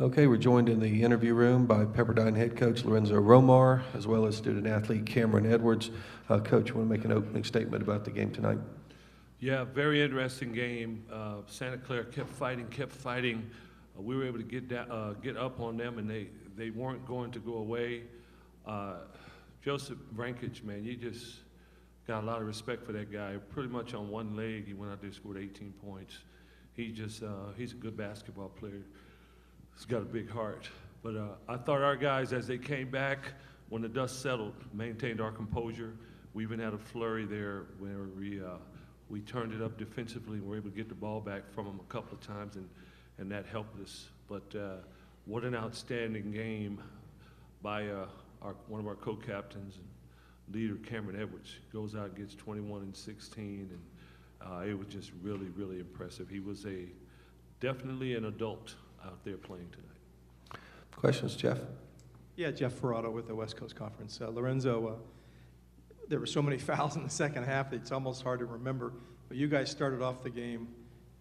Okay, we're joined in the interview room by Pepperdine head coach Lorenzo Romar, as well as student athlete Cameron Edwards. Coach, you want to make an opening statement about the game tonight? Yeah, very interesting game. Santa Clara kept fighting. We were able to get up on them, and they weren't going to go away. Joseph Vrankich, man, you just got a lot of respect for that guy. Pretty much on one leg, he went out there, scored 18 points. He's a good basketball player. He's got a big heart. But I thought our guys, as they came back, when the dust settled, maintained our composure. We even had a flurry there where we turned it up defensively and were able to get the ball back from them a couple of times, and that helped us. But what an outstanding game by one of our co-captains and leader, Cameron Edwards. Goes out and gets 21 and 16, and it was just really, really impressive. He was definitely an adult out there playing tonight. Questions, Jeff? Yeah, Jeff Ferrato with the West Coast Conference. Lorenzo, there were so many fouls in the second half that it's almost hard to remember. But you guys started off the game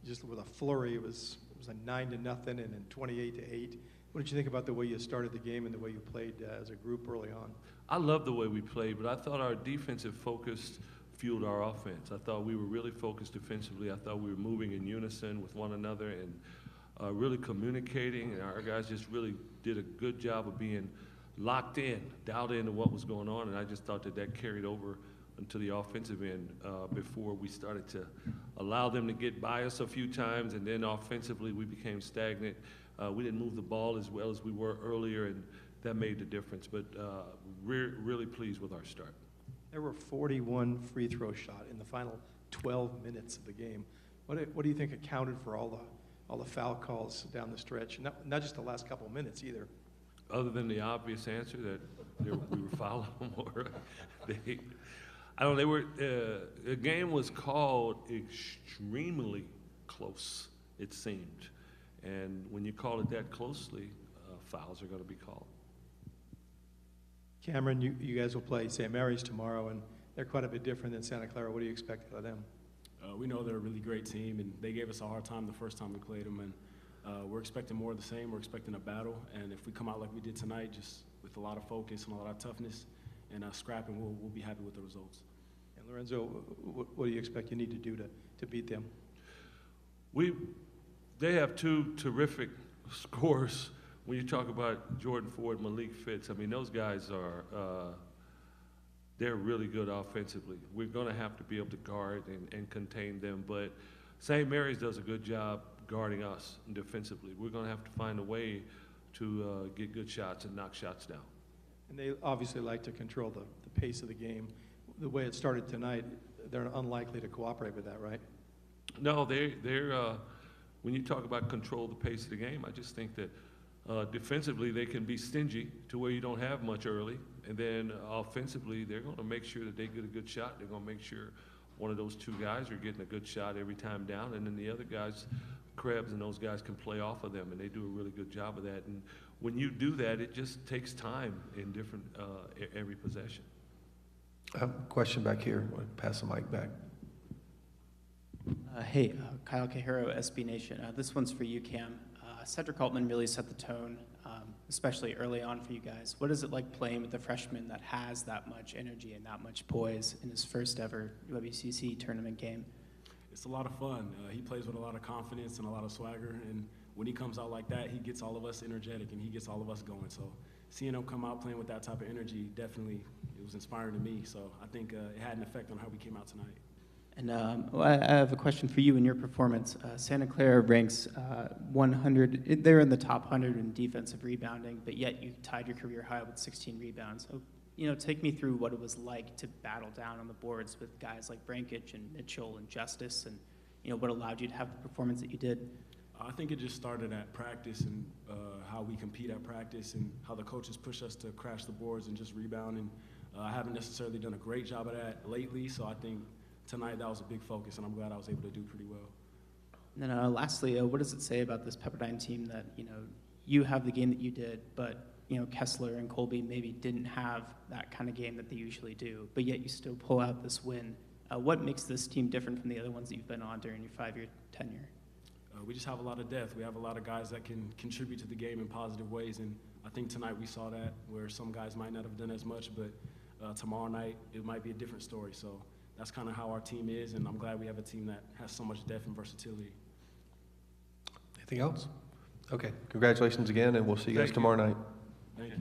just with a flurry. It was a 9-0 and then 28-8. What did you think about the way you started the game and the way you played as a group early on? I love the way we played, but I thought our defensive focus fueled our offense. I thought we were really focused defensively. I thought we were moving in unison with one another and really communicating, and our guys just really did a good job of being locked in, dialed into what was going on, and I just thought that carried over into the offensive end before we started to allow them to get by us a few times, and then offensively we became stagnant. We didn't move the ball as well as we were earlier, and that made the difference, but really pleased with our start. There were 41 free throw shot in the final 12 minutes of the game. What do you think accounted for all the foul calls down the stretch? Not just the last couple of minutes either. Other than the obvious answer that we were fouling more. The game was called extremely close, it seemed. And when you call it that closely, fouls are going to be called. Cameron, you guys will play St. Mary's tomorrow, and they're quite a bit different than Santa Clara. What do you expect out of them? We know they're a really great team, and they gave us a hard time the first time we played them, and we're expecting more of the same. We're expecting a battle, and if we come out like we did tonight, just with a lot of focus and a lot of toughness and scrapping, we'll be happy with the results. And Lorenzo, what do you expect you need to do to beat them? They have two terrific scorers. When you talk about Jordan Ford, Malik Fitz, I mean, those guys they're really good offensively. We're going to have to be able to guard and contain them, but St. Mary's does a good job guarding us defensively. We're going to have to find a way to get good shots and knock shots down. And they obviously like to control the pace of the game. The way it started tonight, they're unlikely to cooperate with that, right? No, they're when you talk about control the pace of the game, I just think that defensively they can be stingy to where you don't have much early, and then offensively they're going to make sure that they get a good shot. They're going to make sure one of those two guys are getting a good shot every time down, and then the other guys, Krebs and those guys, can play off of them, and they do a really good job of that. And when you do that, it just takes time in different every possession. Question back here. I'll pass the mic back. Hey, Kyle Cajero, SB Nation. This one's for you, Cam. Cedric Altman really set the tone, especially early on for you guys. What is it like playing with a freshman that has that much energy and that much poise in his first ever WCC tournament game? It's a lot of fun. He plays with a lot of confidence and a lot of swagger, and when he comes out like that, he gets all of us energetic and he gets all of us going. So seeing him come out playing with that type of energy, definitely, it was inspiring to me. So I think it had an effect on how we came out tonight. And I have a question for you in your performance. Santa Clara ranks 100, they're in the top 100 in defensive rebounding, but yet you tied your career high with 16 rebounds. So, take me through what it was like to battle down on the boards with guys like Brankich and Mitchell and Justice, and, what allowed you to have the performance that you did. I think it just started at practice and how we compete at practice and how the coaches push us to crash the boards and just rebound. And I haven't necessarily done a great job of that lately, so I think tonight that was a big focus, and I'm glad I was able to do pretty well. And then lastly, what does it say about this Pepperdine team that, you have the game that you did, but, Kessler and Colby maybe didn't have that kind of game that they usually do, but yet you still pull out this win. What makes this team different from the other ones that you've been on during your 5-year tenure? we just have a lot of depth. We have a lot of guys that can contribute to the game in positive ways, and I think tonight we saw that, where some guys might not have done as much, but tomorrow night it might be a different story. So that's kind of how our team is, and I'm glad we have a team that has so much depth and versatility. Anything else? Okay, congratulations again, and we'll see you guys Thank you. tomorrow night. Thank you.